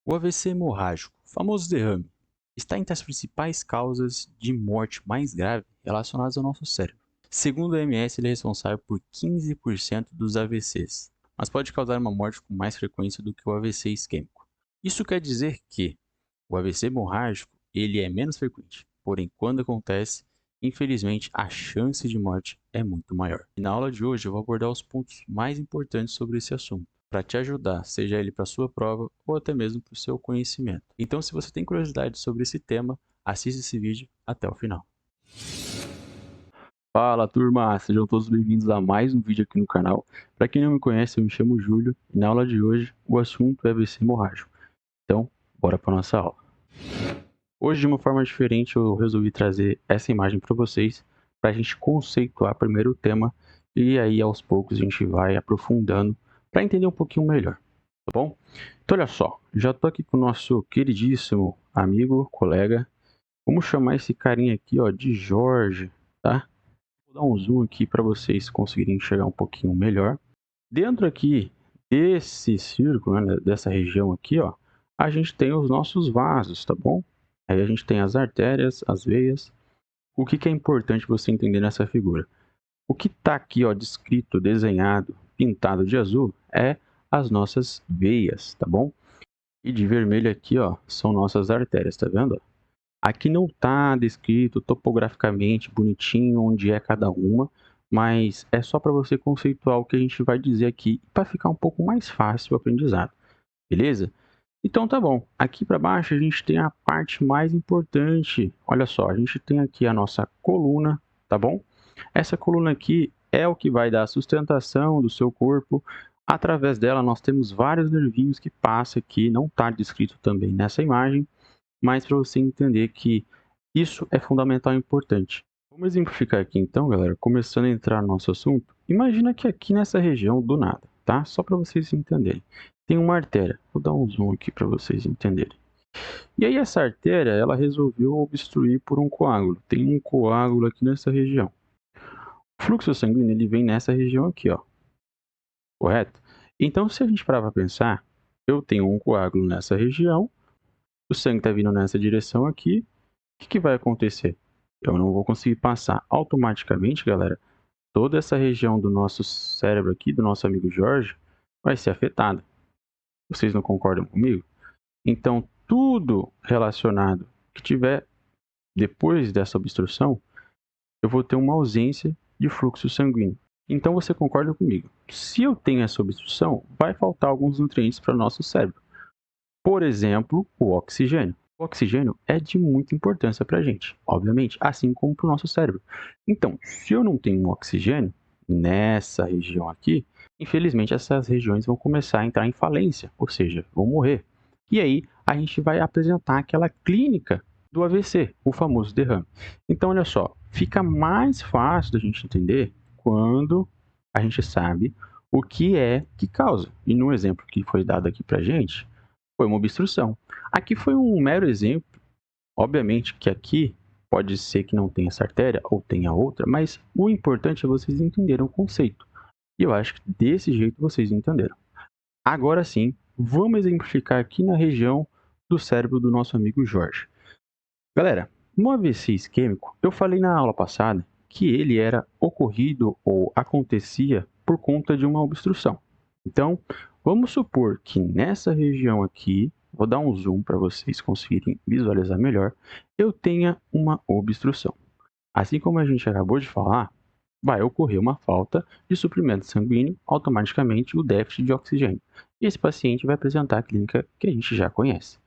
O AVC hemorrágico, famoso derrame, está entre as principais causas de morte mais grave relacionadas ao nosso cérebro. Segundo a OMS, ele é responsável por 15% dos AVCs, mas pode causar uma morte com mais frequência do que o AVC isquêmico. Isso quer dizer que o AVC hemorrágico ele é menos frequente, porém quando acontece, infelizmente a chance de morte é muito maior. E na aula de hoje eu vou abordar os pontos mais importantes sobre esse assunto, para te ajudar, seja ele para sua prova ou até mesmo para o seu conhecimento. Então, se você tem curiosidade sobre esse tema, assista esse vídeo até o final. Fala turma, sejam todos bem-vindos a mais um vídeo aqui no canal. Para quem não me conhece, eu me chamo Júlio e na aula de hoje o assunto é AVC hemorrágico. Então, bora para nossa aula. Hoje, de uma forma diferente, eu resolvi trazer essa imagem para vocês, para a gente conceituar primeiro o tema e aí aos poucos a gente vai aprofundando para entender um pouquinho melhor, tá bom? Então olha só, já tô aqui com o nosso queridíssimo amigo, colega, vamos chamar esse carinha aqui ó, de Jorge, tá? Vou dar um zoom aqui para vocês conseguirem enxergar um pouquinho melhor. Dentro aqui desse círculo, né, dessa região aqui, ó, a gente tem os nossos vasos, tá bom? Aí a gente tem as artérias, as veias. O que é importante você entender nessa figura? O que está aqui, ó, descrito, desenhado, pintado de azul é as nossas veias, tá bom? E de vermelho aqui, ó, são nossas artérias, tá vendo? Aqui não está descrito topograficamente bonitinho onde é cada uma, mas é só para você conceituar o que a gente vai dizer aqui para ficar um pouco mais fácil o aprendizado, beleza? Então tá bom, aqui para baixo a gente tem a parte mais importante. Olha só, a gente tem aqui a nossa coluna, tá bom? Essa coluna aqui é o que vai dar a sustentação do seu corpo. Através dela nós temos vários nervinhos que passam aqui, não está descrito também nessa imagem, mas para você entender que isso é fundamental e importante. Vamos exemplificar aqui então, galera, começando a entrar no nosso assunto. Imagina que aqui nessa região, do nada, tá? Só para vocês entenderem. Tem uma artéria. Vou dar um zoom aqui para vocês entenderem. E aí essa artéria, ela resolveu obstruir por um coágulo. Tem um coágulo aqui nessa região. O fluxo sanguíneo, ele vem nessa região aqui, ó. Correto? Então, se a gente parar para pensar, eu tenho um coágulo nessa região, o sangue está vindo nessa direção aqui, o que vai acontecer? Eu não vou conseguir passar automaticamente, galera, toda essa região do nosso cérebro aqui, do nosso amigo Jorge, vai ser afetada. Vocês não concordam comigo? Então, tudo relacionado que tiver depois dessa obstrução, eu vou ter uma ausência de fluxo sanguíneo. Então, você concorda comigo? Se eu tenho essa obstrução, vai faltar alguns nutrientes para o nosso cérebro. Por exemplo, o oxigênio. O oxigênio é de muita importância para a gente, obviamente, assim como para o nosso cérebro. Então, se eu não tenho um oxigênio nessa região aqui, infelizmente essas regiões vão começar a entrar em falência, ou seja, vão morrer. E aí a gente vai apresentar aquela clínica do AVC, o famoso derrame. Então, olha só, fica mais fácil da gente entender quando a gente sabe o que é que causa. E no exemplo que foi dado aqui para a gente, foi uma obstrução. Aqui foi um mero exemplo. Obviamente que aqui pode ser que não tenha essa artéria ou tenha outra, mas o importante é vocês entenderem o conceito. E eu acho que desse jeito vocês entenderam. Agora sim, vamos exemplificar aqui na região do cérebro do nosso amigo Jorge. Galera, no AVC isquêmico, eu falei na aula passada que ele era ocorrido ou acontecia por conta de uma obstrução. Então, vamos supor que nessa região aqui, vou dar um zoom para vocês conseguirem visualizar melhor, eu tenha uma obstrução. Assim como a gente acabou de falar, vai ocorrer uma falta de suprimento sanguíneo, automaticamente o déficit de oxigênio. E esse paciente vai apresentar a clínica que a gente já conhece.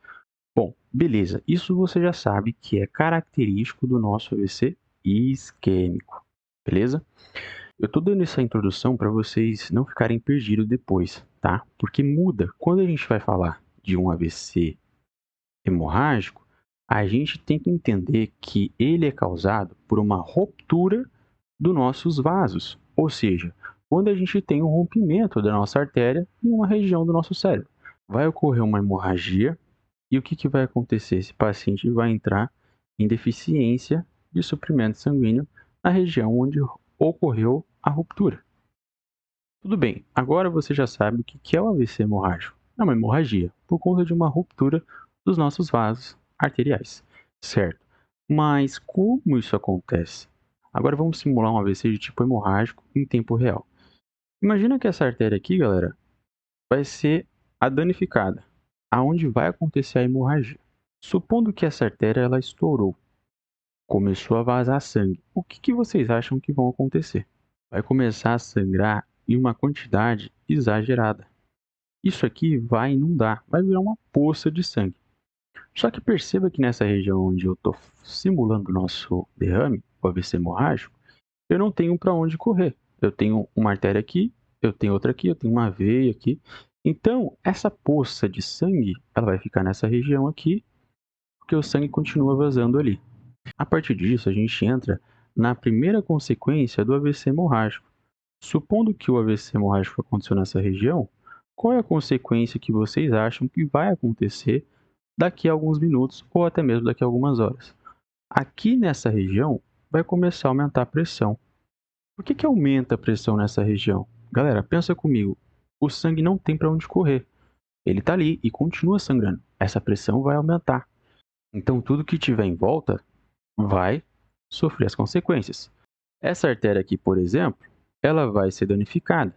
Bom, beleza, isso você já sabe que é característico do nosso AVC isquêmico, beleza? Eu estou dando essa introdução para vocês não ficarem perdidos depois, tá? Porque muda. Quando a gente vai falar de um AVC hemorrágico, a gente tem que entender que ele é causado por uma ruptura dos nossos vasos. Ou seja, quando a gente tem um rompimento da nossa artéria em uma região do nosso cérebro. Vai ocorrer uma hemorragia e o que vai acontecer? Esse paciente vai entrar em deficiência de suprimento sanguíneo na região onde ocorreu a ruptura. Tudo bem, agora você já sabe o que é o AVC hemorrágico. É uma hemorragia, por conta de uma ruptura dos nossos vasos arteriais, certo? Mas como isso acontece? Agora vamos simular um AVC de tipo hemorrágico em tempo real. Imagina que essa artéria aqui, galera, vai ser a danificada, aonde vai acontecer a hemorragia. Supondo que essa artéria ela estourou, começou a vazar sangue, o que vocês acham que vão acontecer? Vai começar a sangrar em uma quantidade exagerada. Isso aqui vai inundar, vai virar uma poça de sangue. Só que perceba que nessa região onde eu estou simulando o nosso derrame, o AVC hemorrágico, eu não tenho para onde correr. Eu tenho uma artéria aqui, eu tenho outra aqui, eu tenho uma veia aqui. Então, essa poça de sangue, ela vai ficar nessa região aqui, porque o sangue continua vazando ali. A partir disso, a gente entra na primeira consequência do AVC hemorrágico. Supondo que o AVC hemorrágico aconteceu nessa região, qual é a consequência que vocês acham que vai acontecer daqui a alguns minutos ou até mesmo daqui a algumas horas? Aqui nessa região vai começar a aumentar a pressão. Por que aumenta a pressão nessa região? Galera, pensa comigo. O sangue não tem para onde correr. Ele está ali e continua sangrando. Essa pressão vai aumentar. Então tudo que tiver em volta vai sofrer as consequências. Essa artéria aqui, por exemplo, ela vai ser danificada.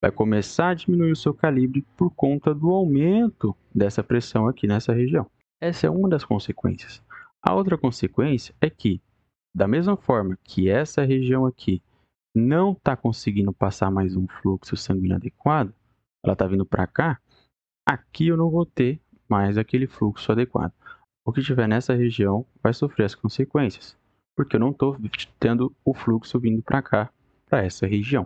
Vai começar a diminuir o seu calibre por conta do aumento dessa pressão aqui nessa região. Essa é uma das consequências. A outra consequência é que, da mesma forma que essa região aqui não está conseguindo passar mais um fluxo sanguíneo adequado, ela está vindo para cá, aqui eu não vou ter mais aquele fluxo adequado. O que tiver nessa região vai sofrer as consequências, porque eu não estou tendo o fluxo vindo para cá, para essa região.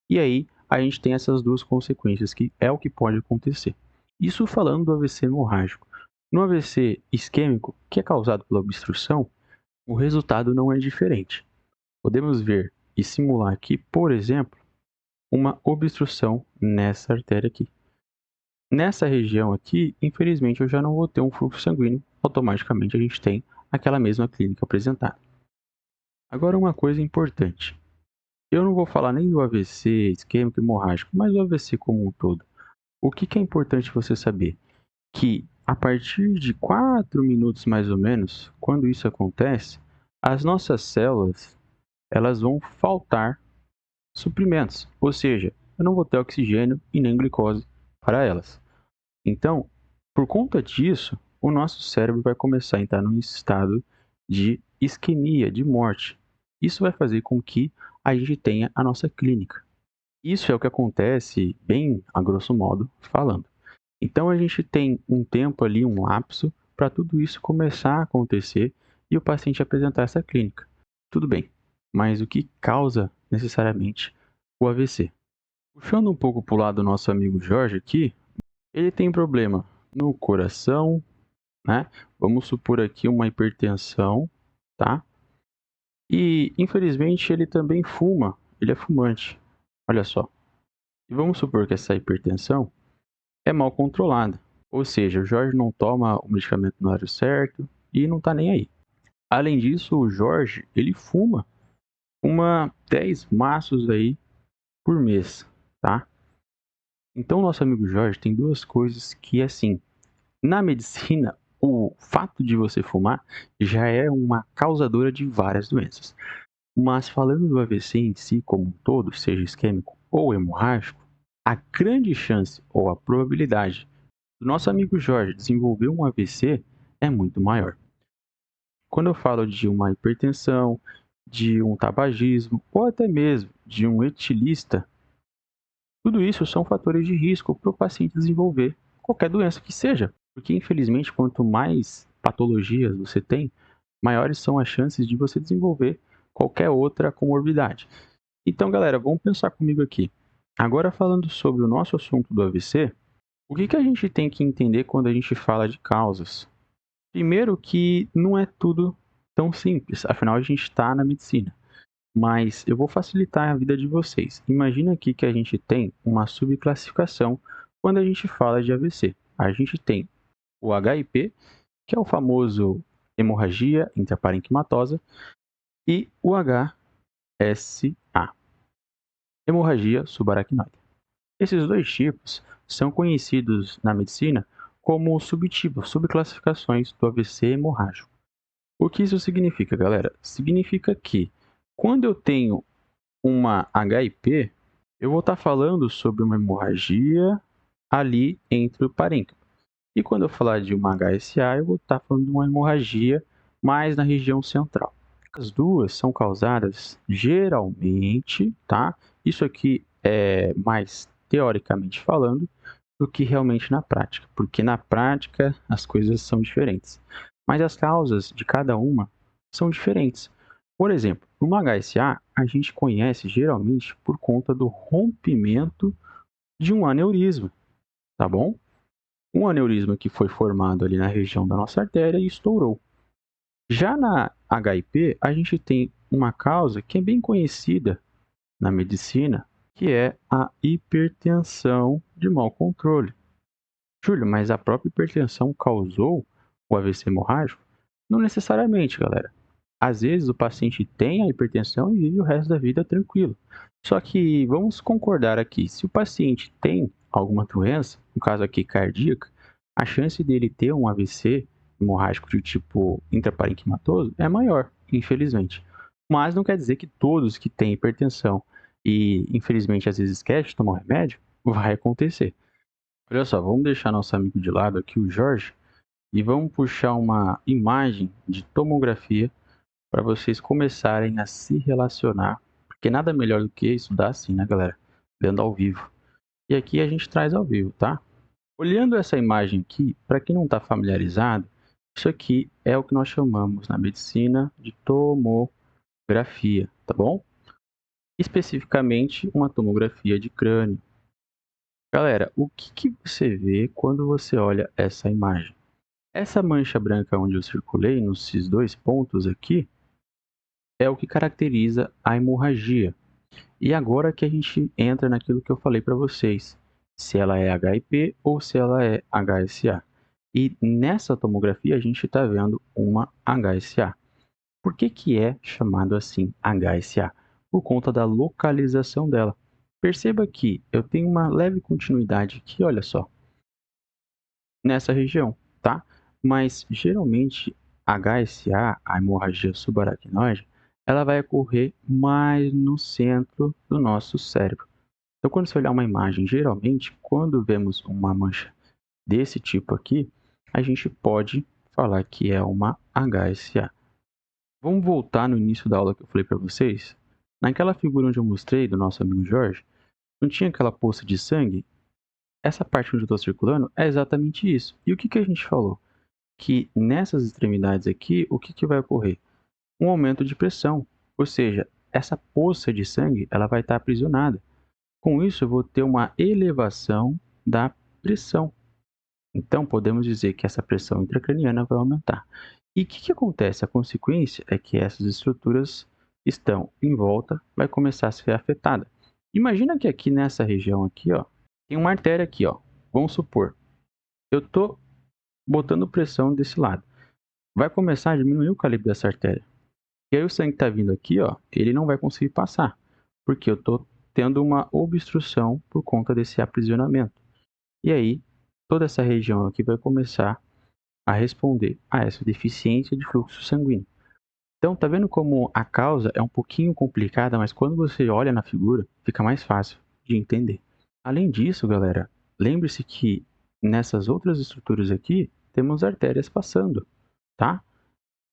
E aí a gente tem essas duas consequências, que é o que pode acontecer. Isso falando do AVC hemorrágico. No AVC isquêmico, que é causado pela obstrução, o resultado não é diferente. Podemos ver e simular aqui, por exemplo, uma obstrução nessa artéria aqui. Nessa região aqui, infelizmente, eu já não vou ter um fluxo sanguíneo, automaticamente a gente tem aquela mesma clínica apresentada. Agora uma coisa importante, eu não vou falar nem do AVC isquêmico e hemorrágico, mas do AVC como um todo. O que é importante você saber? Que a partir de 4 minutos mais ou menos, quando isso acontece, as nossas células elas vão faltar suprimentos, ou seja, eu não vou ter oxigênio e nem glicose para elas. Então, por conta disso, o nosso cérebro vai começar a entrar num estado de isquemia, de morte. Isso vai fazer com que a gente tenha a nossa clínica. Isso é o que acontece, bem a grosso modo falando. Então a gente tem um tempo ali, um lapso, para tudo isso começar a acontecer e o paciente apresentar essa clínica. Tudo bem, mas o que causa necessariamente o AVC? Puxando um pouco para o lado do nosso amigo Jorge aqui, ele tem problema no coração, né? Vamos supor aqui uma hipertensão, tá? E infelizmente ele também fuma, ele é fumante, olha só. E vamos supor que essa hipertensão é mal controlada, ou seja, o Jorge não toma o medicamento no horário certo e não está nem aí. Além disso, o Jorge, ele fuma 10 maços aí por mês, tá? Então, nosso amigo Jorge tem duas coisas que, assim, na medicina, o fato de você fumar já é uma causadora de várias doenças. Mas falando do AVC em si como um todo, seja isquêmico ou hemorrágico, a grande chance ou a probabilidade do nosso amigo Jorge desenvolver um AVC é muito maior. Quando eu falo de uma hipertensão, de um tabagismo ou até mesmo de um etilista, tudo isso são fatores de risco para o paciente desenvolver qualquer doença que seja. Porque, infelizmente, quanto mais patologias você tem, maiores são as chances de você desenvolver qualquer outra comorbidade. Então, galera, vamos pensar comigo aqui. Agora, falando sobre o nosso assunto do AVC, o que a gente tem que entender quando a gente fala de causas? Primeiro que não é tudo tão simples, afinal a gente está na medicina. Mas eu vou facilitar a vida de vocês. Imagina aqui que a gente tem uma subclassificação quando a gente fala de AVC. A gente tem o HIP, que é o famoso hemorragia intraparenquimatosa, e o HSA, hemorragia subaracnoide. Esses dois tipos são conhecidos na medicina como subtipos, subclassificações do AVC hemorrágico. O que isso significa, galera? Significa que quando eu tenho uma HIP, eu vou estar falando sobre uma hemorragia ali entre o parênquima. E quando eu falar de uma HSA, eu vou estar falando de uma hemorragia mais na região central. As duas são causadas geralmente, tá? Isso aqui é mais teoricamente falando do que realmente na prática, porque na prática as coisas são diferentes. Mas as causas de cada uma são diferentes. Por exemplo, uma HSA a gente conhece geralmente por conta do rompimento de um aneurisma, tá bom? Um aneurisma que foi formado ali na região da nossa artéria e estourou. Já na HIP, a gente tem uma causa que é bem conhecida na medicina, que é a hipertensão de mau controle. Júlio, mas a própria hipertensão causou o AVC hemorrágico? Não necessariamente, galera. Às vezes o paciente tem a hipertensão e vive o resto da vida tranquilo. Só que vamos concordar aqui, se o paciente tem alguma doença, no caso aqui cardíaca, a chance dele ter um AVC hemorrágico de tipo intraparenquimatoso é maior, infelizmente. Mas não quer dizer que todos que têm hipertensão e infelizmente às vezes esquecem de tomar o remédio, vai acontecer. Olha só, vamos deixar nosso amigo de lado aqui, o Jorge, e vamos puxar uma imagem de tomografia para vocês começarem a se relacionar, porque nada melhor do que estudar assim, né, galera? Vendo ao vivo. E aqui a gente traz ao vivo, tá? Olhando essa imagem aqui, para quem não está familiarizado, isso aqui é o que nós chamamos na medicina de tomografia, tá bom? Especificamente uma tomografia de crânio. Galera, o que você vê quando você olha essa imagem? Essa mancha branca onde eu circulei, nesses dois pontos aqui, é o que caracteriza a hemorragia. E agora que a gente entra naquilo que eu falei para vocês, se ela é HIP ou se ela é HSA. E nessa tomografia a gente está vendo uma HSA. Por que é chamado assim HSA? Por conta da localização dela. Perceba que eu tenho uma leve continuidade aqui, olha só, nessa região, tá? Mas geralmente HSA, a hemorragia subaracnoide, ela vai ocorrer mais no centro do nosso cérebro. Então, quando você olhar uma imagem, geralmente, quando vemos uma mancha desse tipo aqui, a gente pode falar que é uma HSA. Vamos voltar no início da aula que eu falei para vocês? Naquela figura onde eu mostrei do nosso amigo Jorge, não tinha aquela poça de sangue? Essa parte onde eu estou circulando é exatamente isso. E o que a gente falou? Que nessas extremidades aqui, o que vai ocorrer? Um aumento de pressão, ou seja, essa poça de sangue ela vai estar aprisionada. Com isso, eu vou ter uma elevação da pressão. Então, podemos dizer que essa pressão intracraniana vai aumentar. E o que acontece? A consequência é que essas estruturas estão em volta, vai começar a ser afetada. Imagina que aqui nessa região aqui, ó, tem uma artéria aqui, ó. Vamos supor, eu estou botando pressão desse lado. Vai começar a diminuir o calibre dessa artéria. E aí o sangue que está vindo aqui, ó, ele não vai conseguir passar, porque eu estou tendo uma obstrução por conta desse aprisionamento. E aí, toda essa região aqui vai começar a responder a essa deficiência de fluxo sanguíneo. Então, tá vendo como a causa é um pouquinho complicada, mas quando você olha na figura, fica mais fácil de entender. Além disso, galera, lembre-se que nessas outras estruturas aqui, temos artérias passando, tá?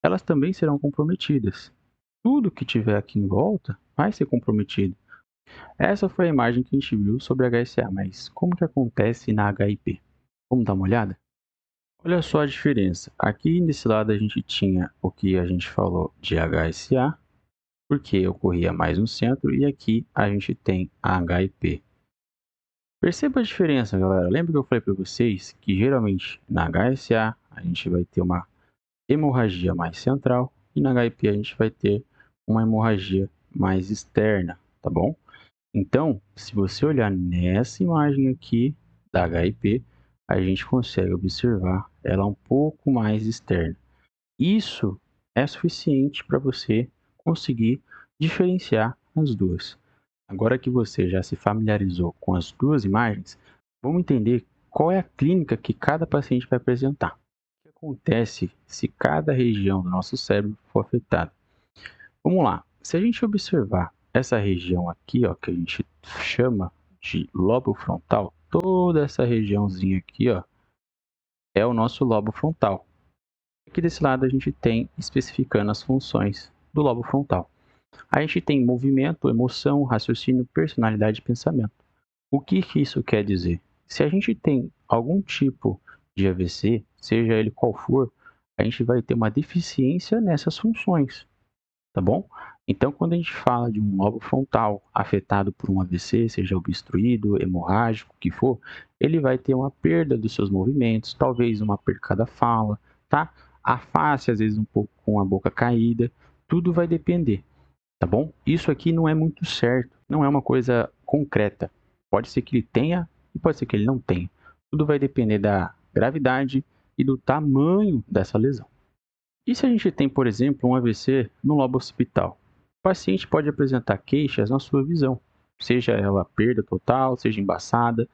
Elas também serão comprometidas. Tudo que tiver aqui em volta vai ser comprometido. Essa foi a imagem que a gente viu sobre a HSA, mas como que acontece na HIP? Vamos dar uma olhada? Olha só a diferença. Aqui nesse lado a gente tinha o que a gente falou de HSA, porque ocorria mais no centro, e aqui a gente tem a HIP. Perceba a diferença, galera. Lembra que eu falei para vocês que geralmente na HSA a gente vai ter uma hemorragia mais central e na HIP a gente vai ter uma hemorragia mais externa, tá bom? Então, se você olhar nessa imagem aqui da HIP, a gente consegue observar ela um pouco mais externa. Isso é suficiente para você conseguir diferenciar as duas. Agora que você já se familiarizou com as duas imagens, Vamos entender qual é a clínica que cada paciente vai apresentar. O que acontece se cada região do nosso cérebro for afetada? Vamos lá. Se a gente observar essa região aqui, ó, que a gente chama de lobo frontal, toda essa regiãozinha aqui, ó, é o nosso lobo frontal. Aqui desse lado a gente tem especificando as funções do lobo frontal. A gente tem movimento, emoção, raciocínio, personalidade e pensamento. O que isso quer dizer? Se a gente tem algum tipo de AVC, seja ele qual for, a gente vai ter uma deficiência nessas funções, tá bom? Então, quando a gente fala de um lobo frontal afetado por um AVC, seja obstruído, hemorrágico, o que for, ele vai ter uma perda dos seus movimentos, talvez uma perca da fala, tá? A face, às vezes, um pouco com a boca caída, tudo vai depender, tá bom? Isso aqui não é muito certo, não é uma coisa concreta. Pode ser que ele tenha e pode ser que ele não tenha. Tudo vai depender da gravidade e do tamanho dessa lesão. E se a gente tem, por exemplo, um AVC no lobo occipital? O paciente pode apresentar queixas na sua visão, seja ela perda total, seja embaçada,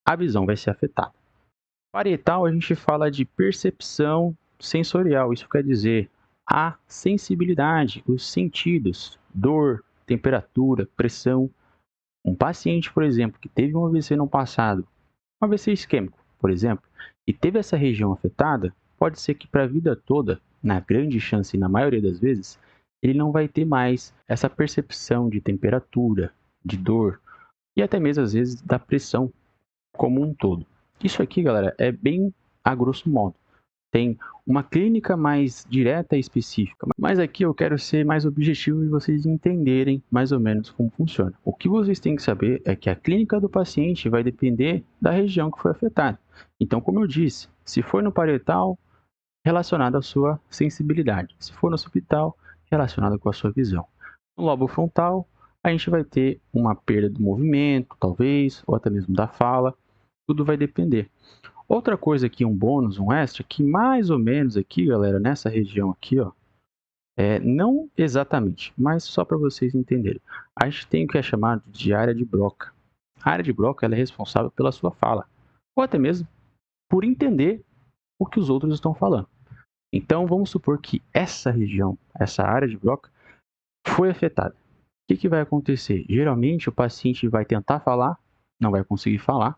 a visão vai ser afetada. Parietal, a gente fala de percepção sensorial, isso quer dizer a sensibilidade, os sentidos, dor, temperatura, pressão. Um paciente, por exemplo, que teve um AVC no passado, um AVC isquêmico, por exemplo, e teve essa região afetada, pode ser que para a vida toda, na grande chance e na maioria das vezes, ele não vai ter mais essa percepção de temperatura, de dor e até mesmo às vezes da pressão como um todo. Isso aqui, galera, é bem a grosso modo. Tem uma clínica mais direta e específica, mas aqui eu quero ser mais objetivo e vocês entenderem mais ou menos como funciona. O que vocês têm que saber é que a clínica do paciente vai depender da região que foi afetada. Então, como eu disse, se for no parietal, relacionado à sua sensibilidade. Se for no occipital, relacionado com a sua visão. No lobo frontal, a gente vai ter uma perda do movimento, talvez, ou até mesmo da fala. Tudo vai depender. Outra coisa aqui, um bônus, um extra, que mais ou menos aqui, galera, nessa região aqui, ó, não exatamente, mas só para vocês entenderem. A gente tem o que é chamado de área de Broca. A área de Broca ela é responsável pela sua fala, ou até mesmo por entender o que os outros estão falando. Então, vamos supor que essa região, essa área de Broca, foi afetada. O que vai acontecer? Geralmente, o paciente vai tentar falar, não vai conseguir falar,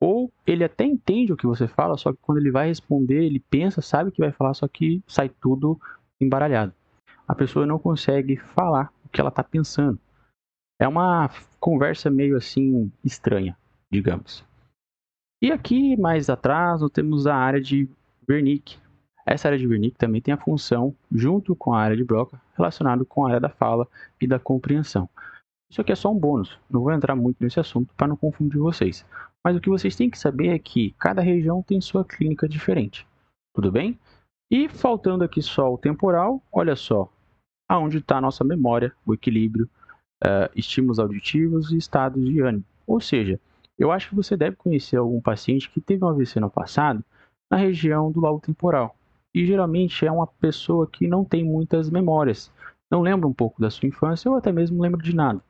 ou ele até entende o que você fala, só que quando ele vai responder, ele pensa, sabe que vai falar, só que sai tudo embaralhado. A pessoa não consegue falar o que ela está pensando. É uma conversa meio assim estranha, digamos. E aqui mais atrás nós temos a área de Wernicke. Essa área de Wernicke também tem a função, junto com a área de Broca, relacionada com a área da fala e da compreensão. Isso aqui é só um bônus, não vou entrar muito nesse assunto para não confundir vocês. Mas o que vocês têm que saber é que cada região tem sua clínica diferente, tudo bem? E faltando aqui só o temporal, olha só, aonde está a nossa memória, o equilíbrio, estímulos auditivos e estados de ânimo. Ou seja, eu acho que você deve conhecer algum paciente que teve um AVC no passado na região do lobo temporal. E geralmente é uma pessoa que não tem muitas memórias, não lembra um pouco da sua infância ou até mesmo não lembra de nada.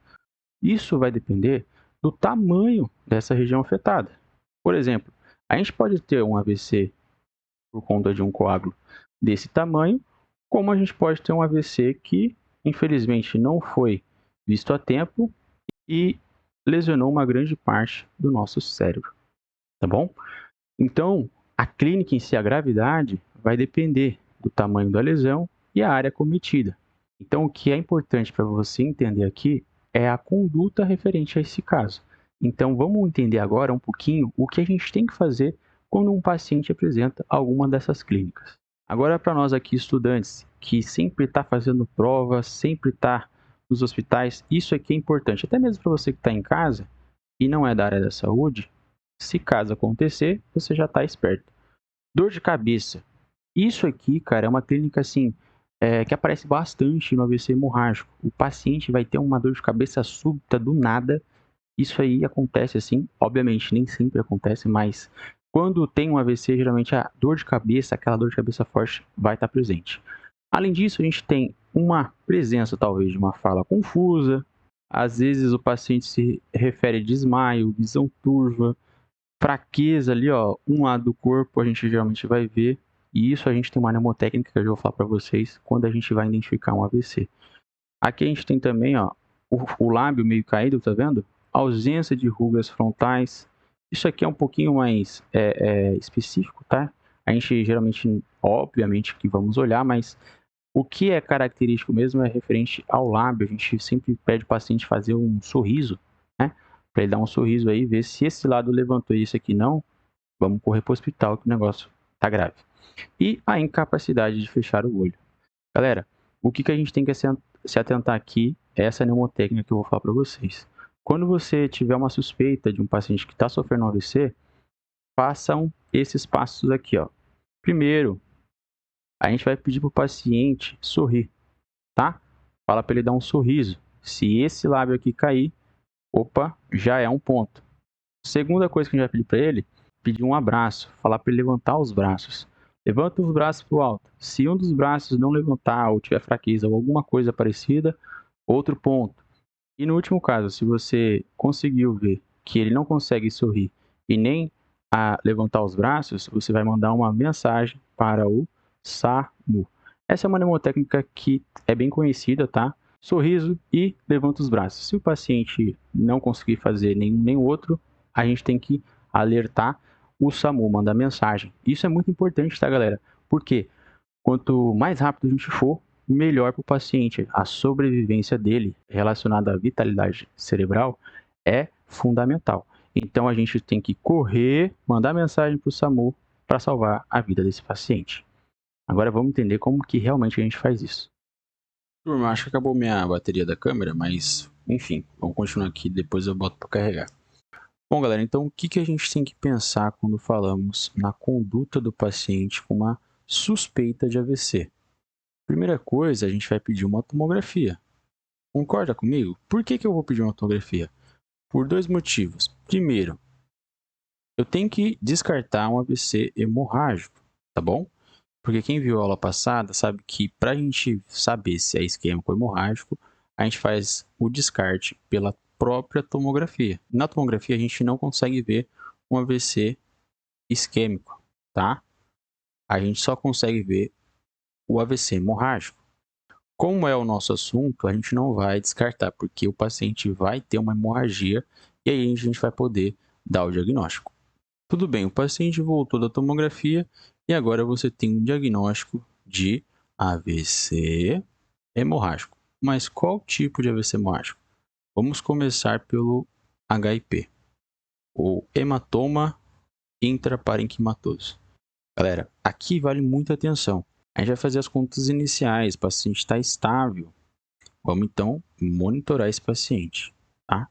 Isso vai depender do tamanho dessa região afetada. Por exemplo, a gente pode ter um AVC por conta de um coágulo desse tamanho, como a gente pode ter um AVC que, infelizmente, não foi visto a tempo e lesionou uma grande parte do nosso cérebro, tá bom? Então, a clínica em si, a gravidade, vai depender do tamanho da lesão e a área cometida. Então, o que é importante para você entender aqui é a conduta referente a esse caso. Então, vamos entender agora um pouquinho o que a gente tem que fazer quando um paciente apresenta alguma dessas clínicas. Agora, para nós aqui, estudantes, que sempre está fazendo prova, sempre está nos hospitais, isso aqui é importante. Até mesmo para você que está em casa e não é da área da saúde, se caso acontecer, você já está esperto. Dor de cabeça. Isso aqui, cara, é uma clínica assim, que aparece bastante no AVC hemorrágico. O paciente vai ter uma dor de cabeça súbita do nada. Isso aí acontece assim, obviamente nem sempre acontece, mas quando tem um AVC, geralmente a dor de cabeça, aquela dor de cabeça forte, vai estar presente. Além disso, a gente tem uma presença talvez de uma fala confusa. Às vezes o paciente se refere a desmaio, visão turva, fraqueza ali, ó, um lado do corpo a gente geralmente vai ver, e isso a gente tem uma mnemotécnica que eu já vou falar para vocês quando a gente vai identificar um AVC. Aqui a gente tem também, ó, o lábio meio caído, tá vendo? Ausência de rugas frontais. Isso aqui é um pouquinho mais específico, tá? A gente geralmente, obviamente que vamos olhar, mas o que é característico mesmo é referente ao lábio. A gente sempre pede o paciente fazer um sorriso, né? Para ele dar um sorriso aí, ver se esse lado levantou e esse aqui não, vamos correr para o hospital que o negócio tá grave. E a incapacidade de fechar o olho. Galera, o que a gente tem que se atentar aqui é essa mnemotécnica que eu vou falar para vocês. Quando você tiver uma suspeita de um paciente que está sofrendo um AVC, façam esses passos aqui, ó. Primeiro, a gente vai pedir para o paciente sorrir, tá? Fala para ele dar um sorriso. Se esse lábio aqui cair, opa, já é um ponto. Segunda coisa que a gente vai pedir para ele, pedir um abraço, falar para ele levantar os braços. Levanta os braços para o alto. Se um dos braços não levantar ou tiver fraqueza ou alguma coisa parecida, outro ponto. E no último caso, se você conseguiu ver que ele não consegue sorrir e nem levantar os braços, você vai mandar uma mensagem para o SAMU. Essa é uma mnemotécnica que é bem conhecida, tá? Sorriso e levanta os braços. Se o paciente não conseguir fazer nenhum nem outro, a gente tem que alertar o SAMU, mandar mensagem. Isso é muito importante, tá, galera? Porque quanto mais rápido a gente for, melhor para o paciente. A sobrevivência dele relacionada à vitalidade cerebral é fundamental. Então a gente tem que correr, mandar mensagem para o SAMU para salvar a vida desse paciente. Agora vamos entender como que realmente a gente faz isso. Turma, acho que acabou minha bateria da câmera, mas enfim, vamos continuar aqui, depois eu boto para carregar. Bom, galera, então o que a gente tem que pensar quando falamos na conduta do paciente com uma suspeita de AVC? Primeira coisa, a gente vai pedir uma tomografia. Concorda comigo? Por que eu vou pedir uma tomografia? Por dois motivos. Primeiro, eu tenho que descartar um AVC hemorrágico, tá bom? Porque quem viu a aula passada sabe que para a gente saber se é isquêmico ou hemorrágico, a gente faz o descarte pela própria tomografia. Na tomografia a gente não consegue ver um AVC isquêmico, tá? A gente só consegue ver o AVC hemorrágico. Como é o nosso assunto, a gente não vai descartar, porque o paciente vai ter uma hemorragia e aí a gente vai poder dar o diagnóstico. Tudo bem, o paciente voltou da tomografia e agora você tem um diagnóstico de AVC hemorrágico. Mas qual tipo de AVC hemorrágico? Vamos começar pelo HIP, ou hematoma intraparenquimatoso. Galera, aqui vale muita atenção. A gente vai fazer as contas iniciais, o paciente está estável. Vamos então monitorar esse paciente, tá?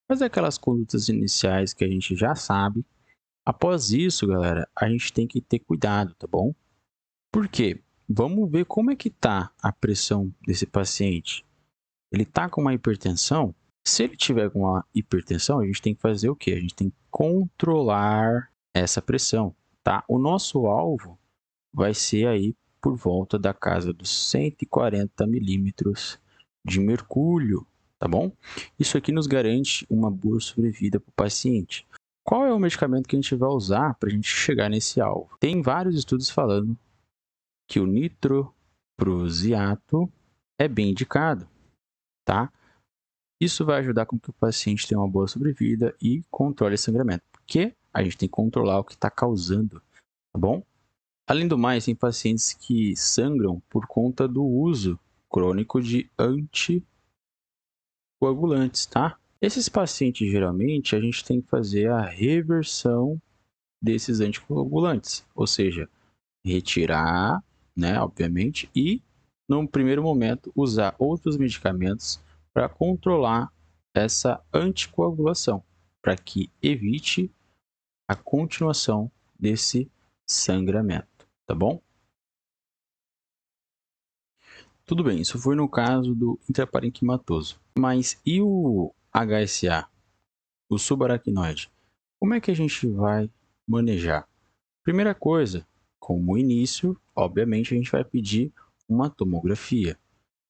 Fazer aquelas condutas iniciais que a gente já sabe. Após isso, galera, a gente tem que ter cuidado, tá bom? Por quê? Vamos ver como é que tá a pressão desse paciente. Ele tá com uma hipertensão? Se ele tiver com uma hipertensão, a gente tem que fazer o quê? A gente tem que controlar essa pressão, tá? O nosso alvo vai ser aí por volta da casa dos 140 milímetros de mercúrio, tá bom? Isso aqui nos garante uma boa sobrevida para o paciente. Qual é o medicamento que a gente vai usar para a gente chegar nesse alvo? Tem vários estudos falando que o nitroprusiato é bem indicado, tá? Isso vai ajudar com que o paciente tenha uma boa sobrevida e controle o sangramento, porque a gente tem que controlar o que está causando, tá bom? Além do mais, tem pacientes que sangram por conta do uso crônico de anticoagulantes, tá? Esses pacientes, geralmente, a gente tem que fazer a reversão desses anticoagulantes, ou seja, retirar, né, obviamente, e, num primeiro momento, usar outros medicamentos para controlar essa anticoagulação, para que evite a continuação desse sangramento, tá bom? Tudo bem, isso foi no caso do intraparenquimatoso. Mas e o HSA, o subaracnoide? Como é que a gente vai manejar? Primeira coisa, como início, obviamente a gente vai pedir uma tomografia.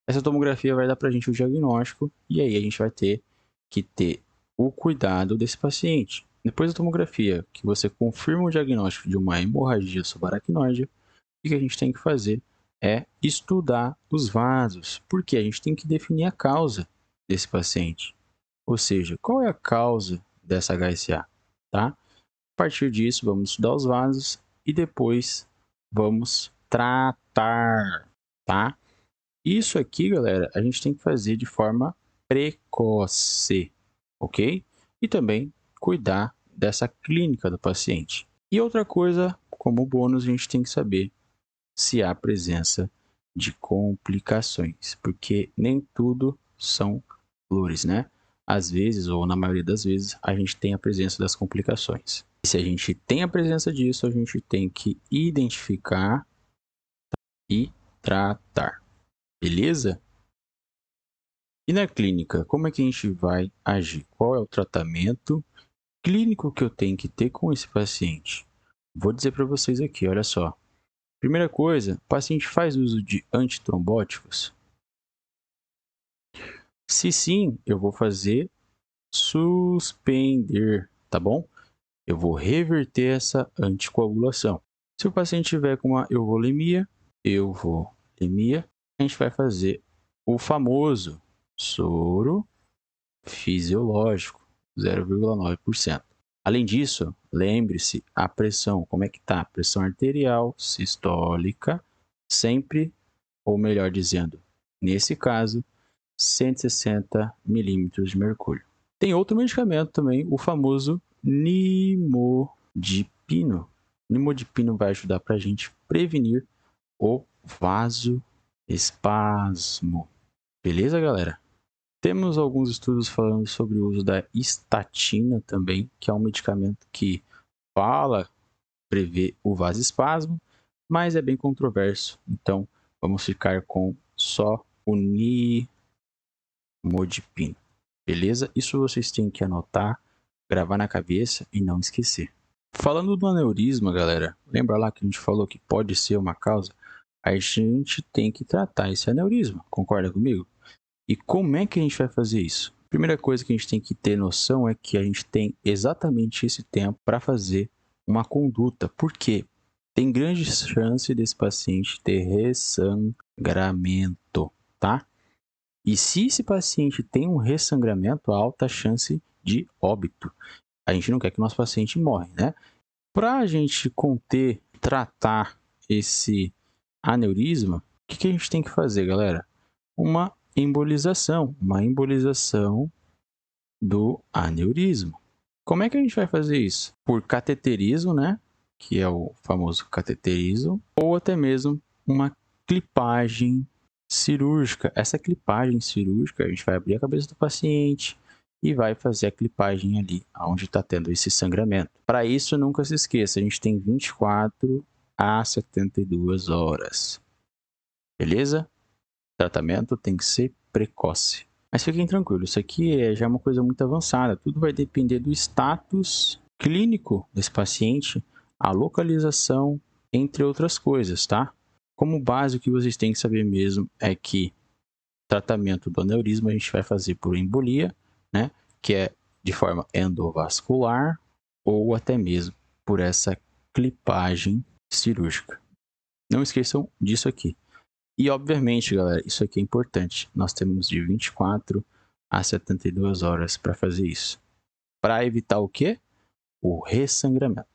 Essa tomografia vai dar para a gente o diagnóstico e aí a gente vai ter que ter o cuidado desse paciente. Depois da tomografia, que você confirma o diagnóstico de uma hemorragia subaracnoide, o que a gente tem que fazer é estudar os vasos, porque a gente tem que definir a causa desse paciente. Ou seja, qual é a causa dessa HSA, tá? A partir disso, vamos estudar os vasos e depois vamos tratar, tá? Isso aqui, galera, a gente tem que fazer de forma precoce, ok? E também cuidar dessa clínica do paciente. E outra coisa, como bônus, a gente tem que saber se há presença de complicações, porque nem tudo são flores, né? Às vezes, ou na maioria das vezes, a gente tem a presença das complicações. E se a gente tem a presença disso, a gente tem que identificar e tratar, beleza? E na clínica, como é que a gente vai agir? Qual é o tratamento clínico que eu tenho que ter com esse paciente? Vou dizer para vocês aqui, olha só. Primeira coisa, o paciente faz uso de antitrombóticos? Se sim, eu vou fazer suspender, tá bom? Eu vou reverter essa anticoagulação. Se o paciente tiver com uma euvolemia, a gente vai fazer o famoso soro fisiológico, 0,9%. Além disso, lembre-se a pressão, como é que tá? Pressão arterial sistólica, sempre, ou melhor dizendo, nesse caso, 160 milímetros de mercúrio. Tem outro medicamento também, o famoso nimodipino. Nimodipino vai ajudar para a gente prevenir o vasoespasmo. Beleza, galera? Temos alguns estudos falando sobre o uso da estatina também, que é um medicamento que fala prever o vasoespasmo, mas é bem controverso. Então, vamos ficar com só o nimodipino. Beleza? Isso vocês têm que anotar, gravar na cabeça e não esquecer. Falando do aneurisma, galera, lembra lá que a gente falou que pode ser uma causa? A gente tem que tratar esse aneurisma, concorda comigo? E como é que a gente vai fazer isso? A primeira coisa que a gente tem que ter noção é que a gente tem exatamente esse tempo para fazer uma conduta. Por quê? Tem grande chance desse paciente ter ressangramento, tá? E se esse paciente tem um ressangramento, há alta chance de óbito. A gente não quer que o nosso paciente morra, né? Para a gente conter, tratar esse aneurisma, o que a gente tem que fazer, galera? Uma embolização do aneurisma. Como é que a gente vai fazer isso? Por cateterismo, né? Que é o famoso cateterismo, ou até mesmo uma clipagem cirúrgica. Essa clipagem cirúrgica, a gente vai abrir a cabeça do paciente e vai fazer a clipagem ali, onde está tendo esse sangramento. Para isso, nunca se esqueça, a gente tem 24 a 72 horas. Beleza? O tratamento tem que ser precoce. Mas fiquem tranquilos, isso aqui já é uma coisa muito avançada. Tudo vai depender do status clínico desse paciente, a localização, entre outras coisas, tá? Como base, o que vocês têm que saber mesmo é que o tratamento do aneurisma a gente vai fazer por embolia, né? Que é de forma endovascular ou até mesmo por essa clipagem cirúrgica. Não esqueçam disso aqui. E obviamente, galera, isso aqui é importante. Nós temos de 24 a 72 horas para fazer isso. Para evitar o quê? O ressangramento.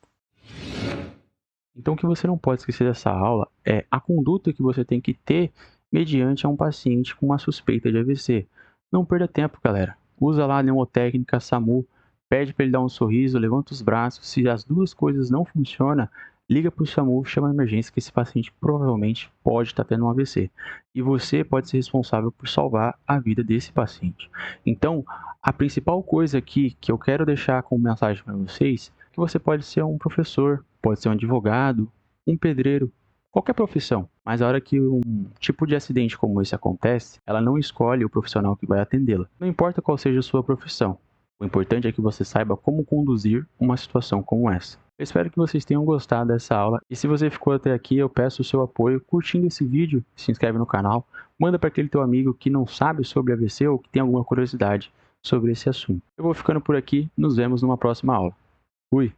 Então, o que você não pode esquecer dessa aula é a conduta que você tem que ter mediante a um paciente com uma suspeita de AVC. Não perda tempo, galera. Usa lá a mnemotécnica SAMU, pede para ele dar um sorriso, levanta os braços. Se as duas coisas não funcionam, liga para o SAMU, chama a emergência que esse paciente provavelmente pode estar tendo um AVC. E você pode ser responsável por salvar a vida desse paciente. Então, a principal coisa aqui que eu quero deixar como mensagem para vocês é que você pode ser um professor, pode ser um advogado, um pedreiro, qualquer profissão. Mas a hora que um tipo de acidente como esse acontece, ela não escolhe o profissional que vai atendê-la. Não importa qual seja a sua profissão. O importante é que você saiba como conduzir uma situação como essa. Eu espero que vocês tenham gostado dessa aula. E se você ficou até aqui, eu peço o seu apoio curtindo esse vídeo, se inscreve no canal, manda para aquele teu amigo que não sabe sobre AVC ou que tem alguma curiosidade sobre esse assunto. Eu vou ficando por aqui, nos vemos numa próxima aula. Fui!